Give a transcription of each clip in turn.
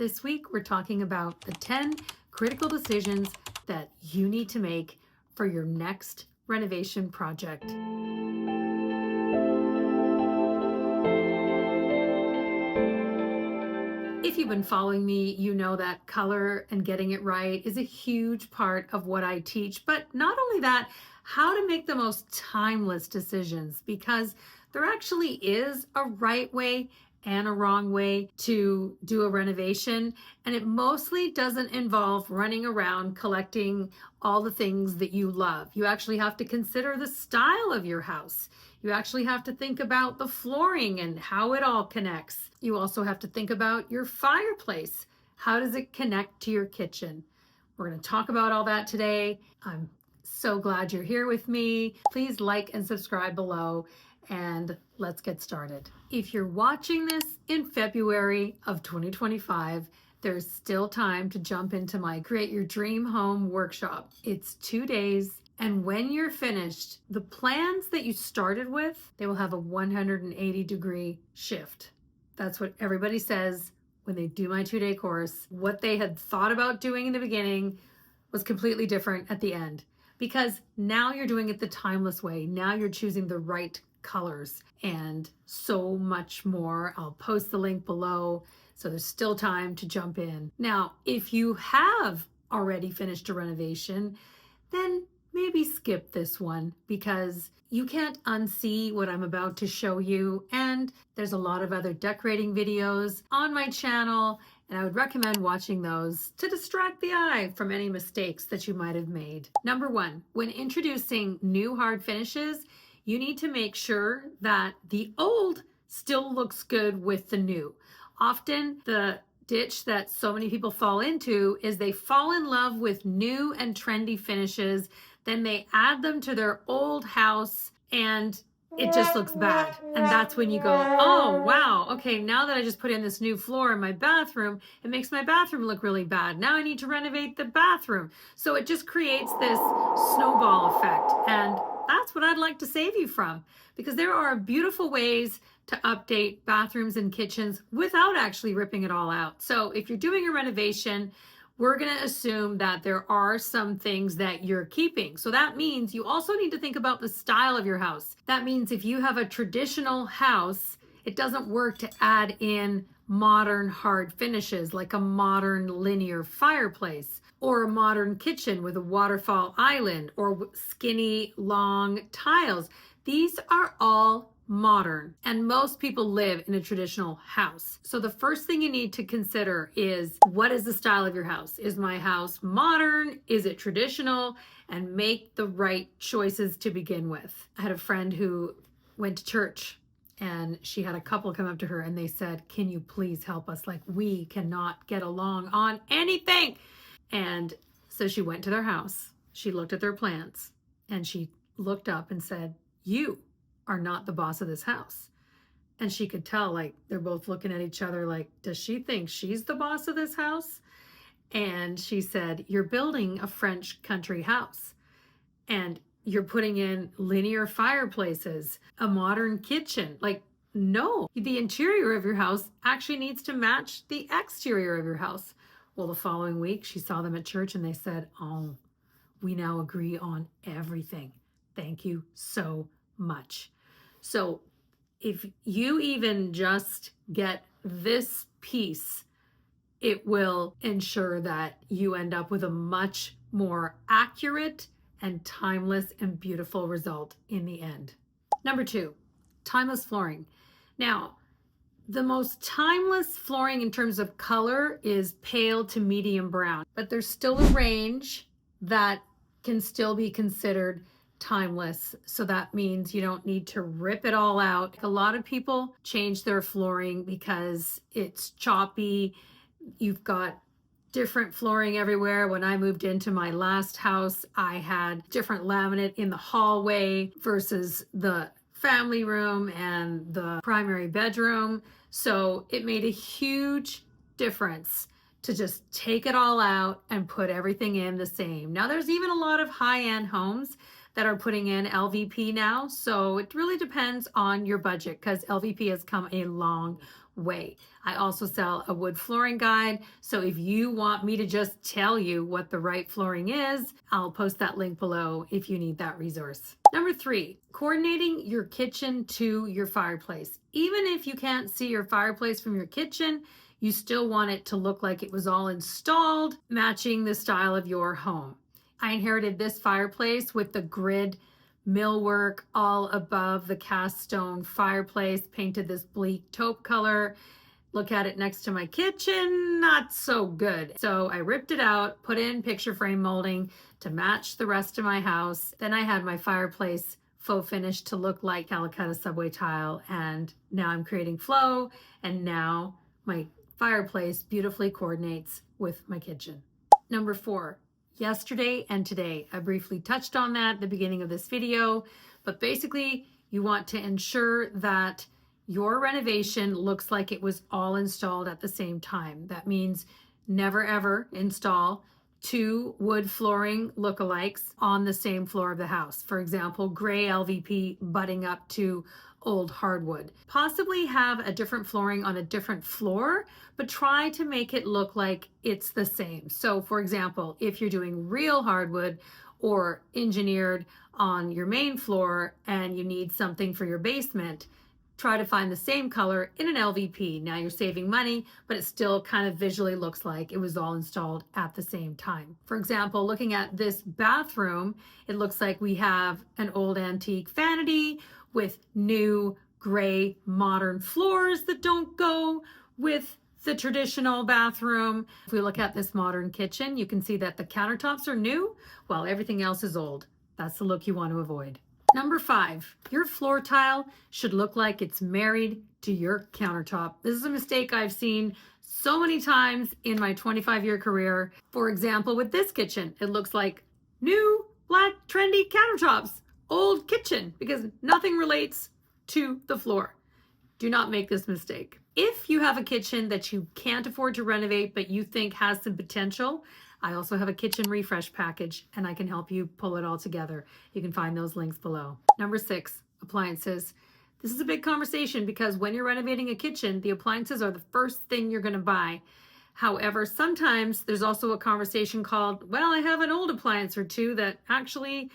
This week, we're talking about the 10 critical decisions that you need to make for your next renovation project. If you've been following me, you know that color and getting it right is a huge part of what I teach. But not only that, how to make the most timeless decisions, because there actually is a right way and a wrong way to do a renovation. And it mostly doesn't involve running around collecting all the things that you love. You actually have to consider the style of your house. You actually have to think about the flooring and how it all connects. You also have to think about your fireplace. How does it connect to your kitchen? We're going to talk about all that today. I'm so glad you're here with me. Please like and subscribe below, and let's get started. If you're watching this in February of 2025, there's still time to jump into my Create Your Dream Home workshop. It's 2 days. And when you're finished, the plans that you started with, they will have a 180-degree shift. That's what everybody says when they do my 2-day course. What they had thought about doing in the beginning was completely different at the end, because now you're doing it the timeless way. Now you're choosing the right colors and so much more. I'll post the link below, so there's still time to jump in. Now, if you have already finished a renovation, then maybe skip this one, because you can't unsee what I'm about to show you. And there's a lot of other decorating videos on my channel, and I would recommend watching those to distract the eye from any mistakes that you might have made. Number one, when introducing new hard finishes, you need to make sure that the old still looks good with the new. Often the ditch that so many people fall into is they fall in love with new and trendy finishes, then they add them to their old house and it just looks bad. And that's when you go, oh, wow, okay, now that I just put in this new floor in my bathroom, it makes my bathroom look really bad. Now I need to renovate the bathroom. So it just creates this snowball effect. And that's what I'd like to save you from, because there are beautiful ways to update bathrooms and kitchens without actually ripping it all out. So if you're doing a renovation, we're going to assume that there are some things that you're keeping. So that means you also need to think about the style of your house. That means if you have a traditional house, it doesn't work to add in modern hard finishes like a modern linear fireplace or a modern kitchen with a waterfall island or skinny long tiles. These are all modern, and most people live in a traditional house. So the first thing you need to consider is, what is the style of your house? Is my house modern? Is it traditional? And make the right choices to begin with. I had a friend who went to church, and she had a couple come up to her and they said, can you please help us? Like, we cannot get along on anything. And so she went to their house, she looked at their plans, and she looked up and said, you are not the boss of this house. And she could tell, like, they're both looking at each other like, does she think she's the boss of this house? And she said, you're building a French country house and you're putting in linear fireplaces, a modern kitchen. Like, no, the interior of your house actually needs to match the exterior of your house. Well, the following week she saw them at church and they said, oh, we now agree on everything. Thank you so much. So if you even just get this piece, it will ensure that you end up with a much more accurate and timeless and beautiful result in the end. Number two, timeless flooring. Now, the most timeless flooring in terms of color is pale to medium brown, but there's still a range that can still be considered timeless. So that means you don't need to rip it all out. A lot of people change their flooring because it's choppy. You've got different flooring everywhere. When I moved into my last house, I had different laminate in the hallway versus the family room and the primary bedroom. So it made a huge difference to just take it all out and put everything in the same. Now, there's even a lot of high-end homes that are putting in LVP now. So it really depends on your budget, because LVP has come a long way. I also sell a wood flooring guide. So if you want me to just tell you what the right flooring is, I'll post that link below if you need that resource. Number 3, coordinating your kitchen to your fireplace. Even if you can't see your fireplace from your kitchen, you still want it to look like it was all installed, matching the style of your home. I inherited this fireplace with the grid millwork all above the cast stone fireplace, painted this bleak taupe color. Look at it next to my kitchen, not so good. So I ripped it out, put in picture frame molding to match the rest of my house. Then I had my fireplace faux finish to look like Calcutta subway tile, and now I'm creating flow, and now my fireplace beautifully coordinates with my kitchen. Number 4, yesterday and today. I briefly touched on that at the beginning of this video, but basically you want to ensure that your renovation looks like it was all installed at the same time. That means never ever install 2 wood flooring lookalikes on the same floor of the house. For example, gray LVP butting up to old hardwood. Possibly have a different flooring on a different floor, but try to make it look like it's the same. So for example, if you're doing real hardwood or engineered on your main floor and you need something for your basement, try to find the same color in an LVP. Now you're saving money, but it still kind of visually looks like it was all installed at the same time. For example, looking at this bathroom, it looks like we have an old antique vanity with new gray modern floors that don't go with the traditional bathroom. If we look at this modern kitchen, you can see that the countertops are new while everything else is old. That's the look you want to avoid. Number 5, your floor tile should look like it's married to your countertop. This is a mistake I've seen so many times in my 25-year career. For example, with this kitchen, it looks like new black trendy countertops, old kitchen, because nothing relates to the floor. Do not make this mistake. If you have a kitchen that you can't afford to renovate, but you think has some potential, I also have a kitchen refresh package and I can help you pull it all together. You can find those links below. Number 6, appliances. This is a big conversation because when you're renovating a kitchen, the appliances are the first thing you're going to buy. However, sometimes there's also a conversation called, well, I have an old appliance or 2 that actually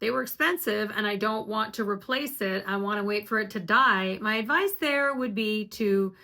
they were expensive and I don't want to replace it. I want to wait for it to die. My advice there would be to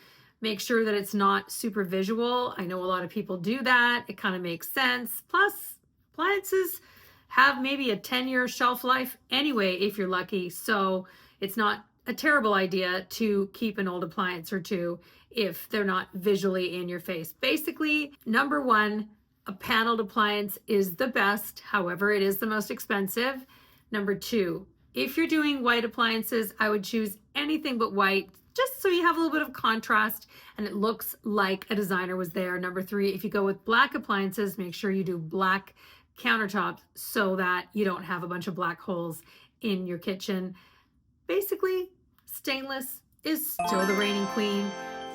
make sure that it's not super visual. I know a lot of people do that. It kind of makes sense. Plus, appliances have maybe a 10-year shelf life anyway, if you're lucky. So it's not a terrible idea to keep an old appliance or 2 if they're not visually in your face. Basically, number 1, a paneled appliance is the best. However, it is the most expensive. Number 2, if you're doing white appliances, I would choose anything but white, just so you have a little bit of contrast and it looks like a designer was there. Number 3, if you go with black appliances, make sure you do black countertops so that you don't have a bunch of black holes in your kitchen. Basically, stainless is still the reigning queen,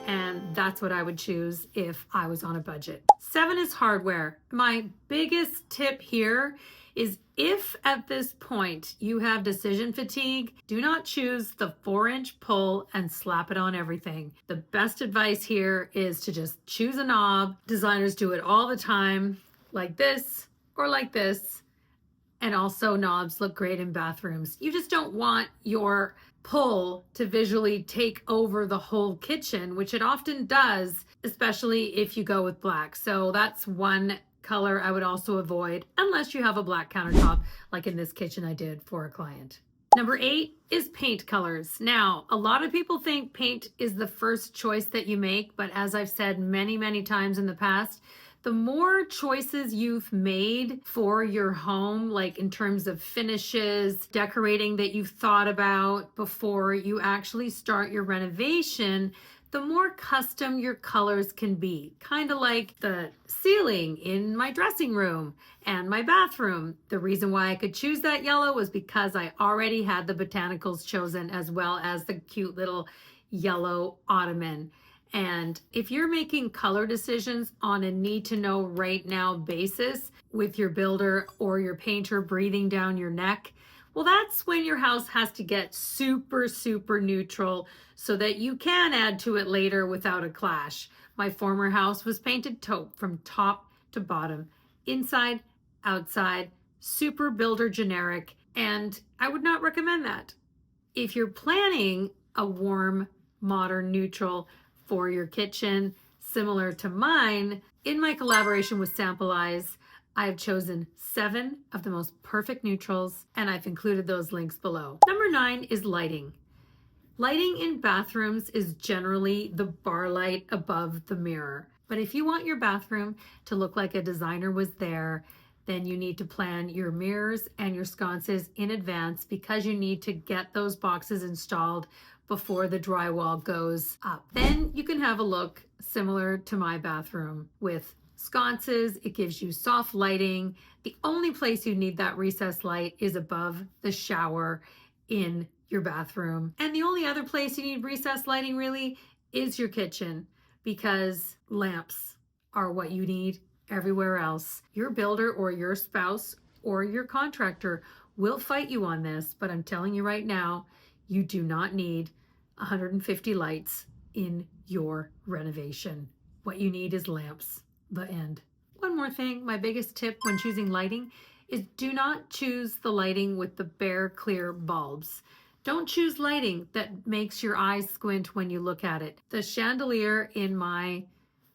and that's what I would choose if I was on a budget. 7 is hardware. My biggest tip here is if at this point you have decision fatigue, do not choose the 4-inch pull and slap it on everything. The best advice here is to just choose a knob. Designers do it all the time, like this or like this. And also knobs look great in bathrooms. You just don't want your pull to visually take over the whole kitchen, which it often does, especially if you go with black. So that's one color I would also avoid unless you have a black countertop, like in this kitchen I did for a client. Number 8 is paint colors. Now, a lot of people think paint is the first choice that you make, but as I've said many, many times in the past, the more choices you've made for your home, like in terms of finishes, decorating that you've thought about before you actually start your renovation, the more custom your colors can be. Kind of like the ceiling in my dressing room and my bathroom. The reason why I could choose that yellow was because I already had the botanicals chosen, as well as the cute little yellow ottoman. And if you're making color decisions on a need to know right now basis with your builder or your painter breathing down your neck, Well, that's when your house has to get super, super neutral so that you can add to it later without a clash. My former house was painted taupe from top to bottom, inside, outside, super builder generic, and I would not recommend that. If you're planning a warm, modern neutral for your kitchen, similar to mine, in my collaboration with Sample Eyes, I've chosen 7 of the most perfect neutrals, and I've included those links below. Number 9 is lighting. Lighting in bathrooms is generally the bar light above the mirror. But if you want your bathroom to look like a designer was there, then you need to plan your mirrors and your sconces in advance because you need to get those boxes installed before the drywall goes up. Then you can have a look similar to my bathroom with sconces. It gives you soft lighting. The only place you need that recessed light is above the shower in your bathroom. And the only other place you need recessed lighting really is your kitchen, because lamps are what you need everywhere else. Your builder or your spouse or your contractor will fight you on this, but I'm telling you right now, you do not need 150 lights in your renovation. What you need is lamps. The end. One more thing, my biggest tip when choosing lighting is do not choose the lighting with the bare clear bulbs. Don't choose lighting that makes your eyes squint when you look at it. The chandelier in my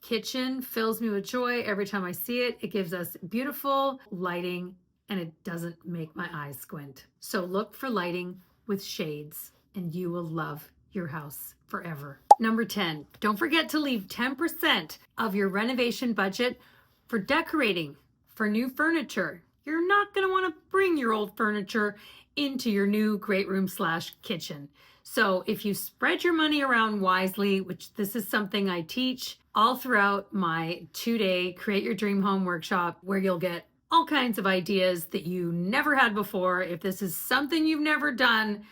kitchen fills me with joy every time I see it. It gives us beautiful lighting and it doesn't make my eyes squint. So look for lighting with shades and you will love your house forever. Number 10, don't forget to leave 10% of your renovation budget for decorating, for new furniture. You're not going to want to bring your old furniture into your new great room / kitchen. So if you spread your money around wisely, which this is something I teach all throughout my 2-day Create Your Dream Home workshop, where you'll get all kinds of ideas that you never had before. If this is something you've never done,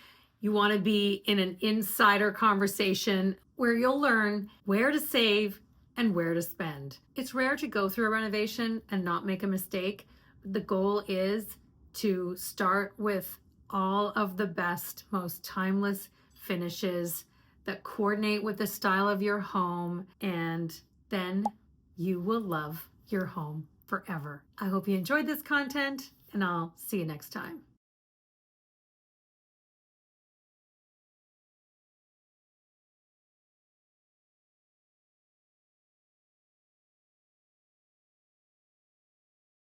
you want to be in an insider conversation where you'll learn where to save and where to spend. It's rare to go through a renovation and not make a mistake. The goal is to start with all of the best, most timeless finishes that coordinate with the style of your home, and then you will love your home forever. I hope you enjoyed this content, and I'll see you next time.